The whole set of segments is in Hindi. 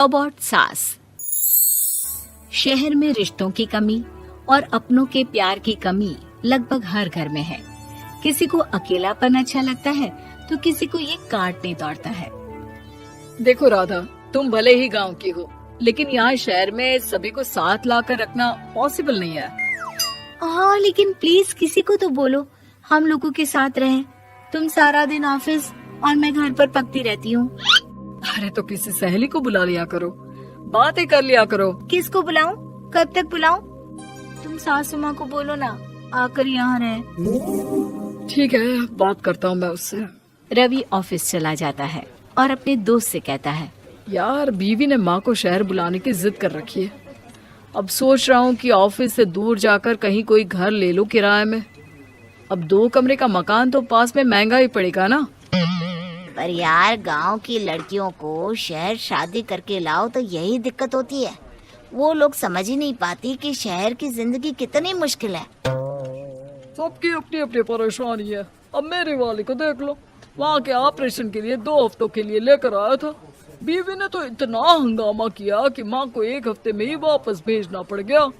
रोबोट सास। शहर में रिश्तों की कमी और अपनों के प्यार की कमी लगभग हर घर में है। किसी को अकेलापन अच्छा लगता है तो किसी को ये काटने दौड़ता है। देखो राधा, तुम भले ही गांव की हो, लेकिन यहाँ शहर में सभी को साथ लाकर रखना पॉसिबल नहीं है। हाँ, लेकिन प्लीज किसी को तो बोलो हम लोगों के साथ रहें। तुम सारा दिन ऑफिस और मैं घर पर पकती रहती हूँ। अरे तो किसी सहेली को बुला लिया करो, बातें कर लिया करो। किसको बुलाऊं? कब तक बुलाऊं? तुम सासू माँ को बोलो ना आकर यहाँ रहे। ठीक है, बात करता हूँ मैं उससे। रवि ऑफिस चला जाता है और अपने दोस्त से कहता है, यार बीवी ने माँ को शहर बुलाने की जिद कर रखी है। अब सोच रहा हूँ कि ऑफिस से दूर जाकर कहीं कोई घर ले लो किराए में। अब 2 कमरे का मकान तो पास में महंगा ही पड़ेगा ना। पर यार गांव की लड़कियों को शहर शादी करके लाओ तो यही दिक्कत होती है। वो लोग समझ ही नहीं पाती कि शहर की जिंदगी कितनी मुश्किल है। सबकी अपनी अपनी परेशानी है। अब मेरी वाली को देख लो, वहाँ के ऑपरेशन के लिए 2 हफ्तों के लिए लेकर आया था। बीवी ने तो इतना हंगामा किया कि माँ को 1 हफ्ते में ही वापस भेजना पड़ गया।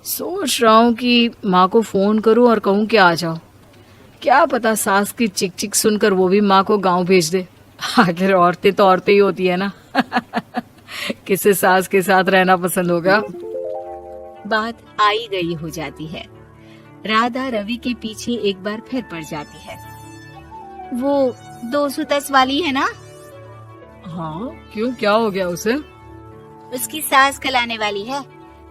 सोच रहा हूँ कि माँ को फोन करूँ और कहूँ कि आ जाओ। क्या पता सास की चिक चिक सुनकर वो भी माँ को गांव भेज दे। आखिर औरतें तो औरतें ही होती है ना। किसे सास के साथ रहना पसंद होगा। बात आई गई हो जाती है। राधा रवि के पीछे एक बार फिर पड़ जाती है। वो 210 वाली है ना? हाँ, क्यों, क्या हो गया उसे? उसकी सास कल आने वाली है।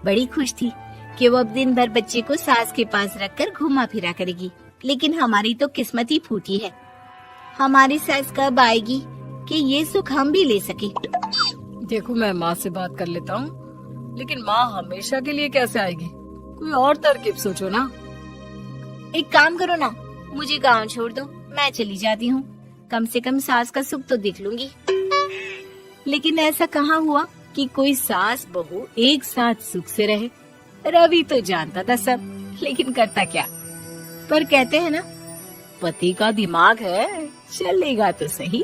बड़ी खुश थी कि वो अब दिन भर बच्चे को सास के पास रखकर घुमा फिरा करेगी। लेकिन हमारी तो किस्मत ही फूटी है। हमारी सास कब आएगी कि ये सुख हम भी ले सके। देखो, मैं माँ से बात कर लेता हूँ, लेकिन माँ हमेशा के लिए कैसे आएगी? कोई और तरकीब सोचो ना। एक काम करो ना, मुझे गांव छोड़ दो, मैं चली जाती हूँ। कम से कम सास का सुख तो देख लूंगी। लेकिन ऐसा कहाँ हुआ कि कोई सास बहू एक साथ सुख से रहे। रवि तो जानता था सब, लेकिन करता क्या। पर कहते हैं ना, पति का दिमाग है, चलेगा तो सही।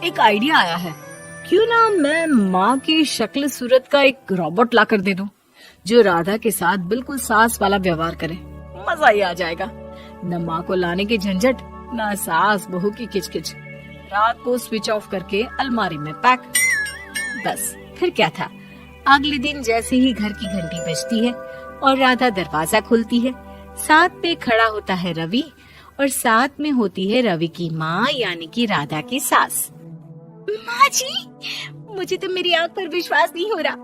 एक आइडिया आया है। क्यों ना मैं माँ की शक्ल सूरत का एक रोबोट ला कर दे दूं, जो राधा के साथ बिल्कुल सास वाला व्यवहार करे। मजा ही आ जाएगा। न माँ को लाने की झंझट, न सास बहू की किचकिच। रात को स्विच ऑफ करके अलमारी में पैक। बस फिर क्या था। अगले दिन जैसे ही घर की घंटी बजती है और राधा दरवाजा खोलती है, साथ में खड़ा होता है रवि और साथ में होती है रवि की माँ यानी कि राधा की सास। माँ जी, मुझे तो मेरी आंख पर विश्वास नहीं हो रहा।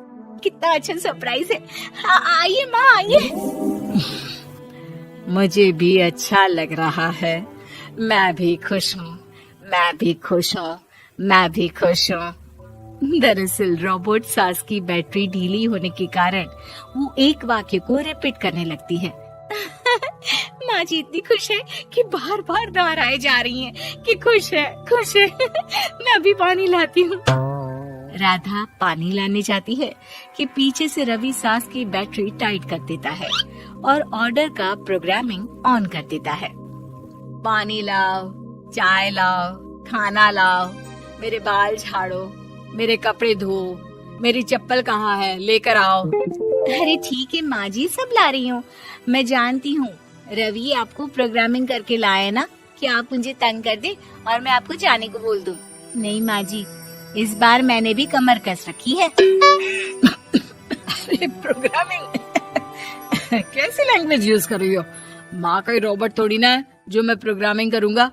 कितना अच्छा सरप्राइज है। हाँ, आइए माँ, आइए। मुझे भी अच्छा लग रहा है। मैं भी खुश हूँ, मैं भी खुश हूँ, मैं भी खुश हूँ। दरअसल रोबोट सास की बैटरी ढीली होने के कारण वो एक वाक्य को रिपीट करने लगती है। माँ जी इतनी खुश है कि बार बार दोहराए जा रही हैं कि खुश है, खुश है। मैं अभी पानी लाती हूँ। राधा पानी लाने जाती है कि पीछे से रवि सास की बैटरी टाइट कर देता है और ऑर्डर का प्रोग्रामिंग ऑन कर देता है। पानी लाओ, चाय लाओ, खाना लाओ, मेरे बाल झाड़ो, मेरे कपड़े धो, मेरी चप्पल कहाँ है, लेकर आओ। अरे ठीक है माँ जी, सब ला रही हूँ। मैं जानती हूँ रवि आपको प्रोग्रामिंग करके लाया ना कि आप मुझे तंग कर दे और मैं आपको जाने को बोल दूँ। नहीं माँ जी, इस बार मैंने भी कमर कस रखी है। अरे प्रोग्रामिंग कैसी लैंग्वेज यूज कर रही हो? माँ का रोबोट थोड़ी ना है जो मैं प्रोग्रामिंग करूँगा।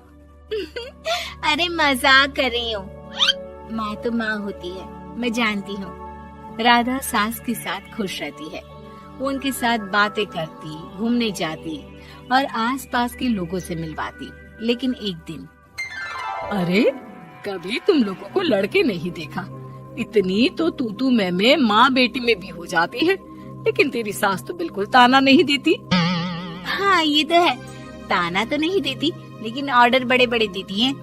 अरे मजाक कर रही हूँ। माँ तो माँ होती है, मैं जानती हूँ। राधा सास के साथ खुश रहती है। वो उनके साथ बातें करती, घूमने जाती और आसपास के लोगों से मिलवाती। लेकिन एक दिन, अरे कभी तुम लोगों को लड़के नहीं देखा। इतनी तो तू मैं माँ बेटी में भी हो जाती है, लेकिन तेरी सास तो बिल्कुल ताना नहीं देती। हाँ ये तो है, ताना तो नहीं देती लेकिन ऑर्डर बड़े बड़े देती है।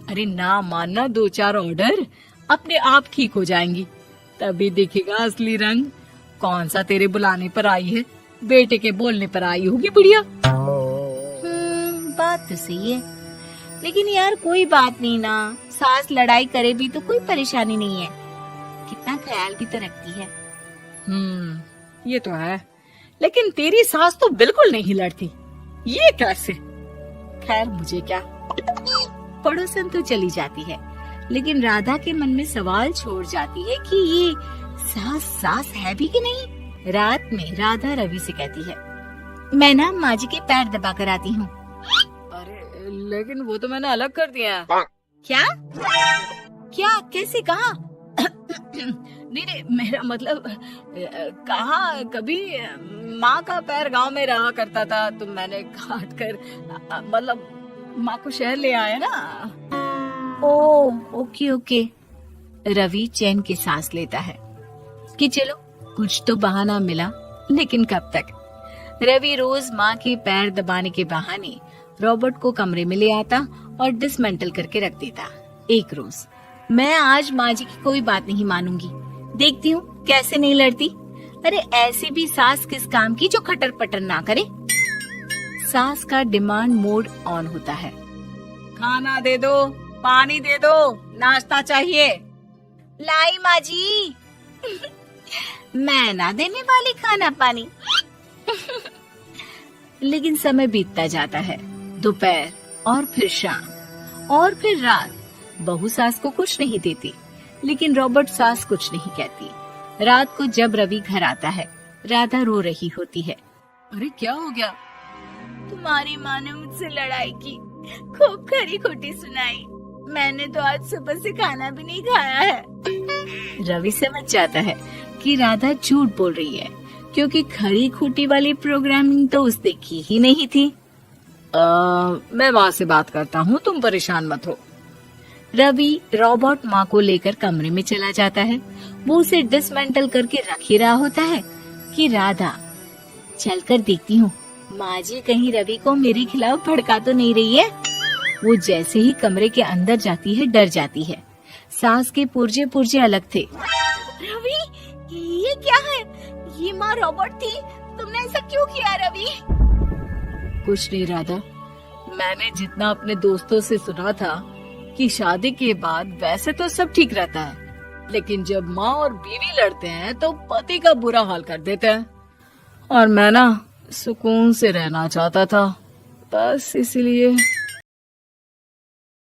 अरे ना मानना, 2-4 ऑर्डर अपने आप ठीक हो जाएंगी, तभी दिखेगा असली रंग। कौन सा तेरे बुलाने पर आई है, बेटे के बोलने पर आई होगी बुढ़िया। बात तो सही है, लेकिन यार कोई बात नहीं ना, सास लड़ाई करे भी तो कोई परेशानी नहीं है। कितना ख्याल भी तो रखती है। ये तो है, लेकिन तेरी सास तो बिल्कुल नहीं लड़ती, ये कैसे? खैर मुझे क्या। पड़ोसन तो चली जाती है, लेकिन राधा के मन में सवाल छोड़ जाती है कि ये सास है भी कि नहीं। रात में राधा रवि से कहती है, मैं ना माँ जी के पैर दबा कर आती हूँ। अरे लेकिन वो तो मैंने अलग कर दिया है। क्या क्या कैसे कहा? नहीं, मेरा मतलब कहाँ कभी माँ का पैर गांव में रहा करता था, तो मैंने काट कर मतलब माँ को शहर ले आया ना। Okay okay. रवि चैन की सांस लेता है कि चलो कुछ तो बहाना मिला, लेकिन कब तक। रवि रोज माँ के पैर दबाने के बहाने रॉबर्ट को कमरे में ले आता और डिसमेंटल करके रख देता। एक रोज, मैं आज माँ जी की कोई बात नहीं मानूंगी, देखती हूँ कैसे नहीं लड़ती। अरे ऐसी भी सास किस काम की जो खटर पटर ना करे। सास का डिमांड मोड ऑन होता है। खाना दे दो, पानी दे दो, नाश्ता चाहिए। लाई माँ जी। मैं ना देने वाली खाना पानी। लेकिन समय बीतता जाता है। दोपहर और फिर शाम और फिर रात। बहू सास को कुछ नहीं देती, लेकिन रॉबर्ट सास कुछ नहीं कहती। रात को जब रवि घर आता है, राधा रो रही होती है। अरे क्या हो गया? तुम्हारी माँ ने मुझसे लड़ाई की, खूब खरी खोटी सुनाई। मैंने तो आज सुबह से खाना भी नहीं खाया है। रवि समझ जाता है कि राधा झूठ बोल रही है, क्योंकि खरी खोटी वाली प्रोग्रामिंग तो उसने की ही नहीं थी। मैं माँ से बात करता हूँ, तुम परेशान मत हो। रवि रॉबर्ट माँ को लेकर कमरे में चला जाता है। वो उसे डिसमेंटल करके रख ही रहा होता है कि राधा, चलकर देखती हूँ माँ जी कहीं रवि को मेरे खिलाफ भड़का तो नहीं रही है। वो जैसे ही कमरे के अंदर जाती है, डर जाती है। सास के पुर्जे पुर्जे अलग थे। रवि, ये क्या है? ये माँ रॉबर्ट थी, तुमने ऐसा क्यों किया रवि? कुछ नहीं राधा, मैंने जितना अपने दोस्तों से सुना था कि शादी के बाद वैसे तो सब ठीक रहता है, लेकिन जब माँ और बीवी लड़ते हैं तो पति का बुरा हाल कर देते हैं। और मैं ना सुकून से रहना चाहता था, बस इसलिए।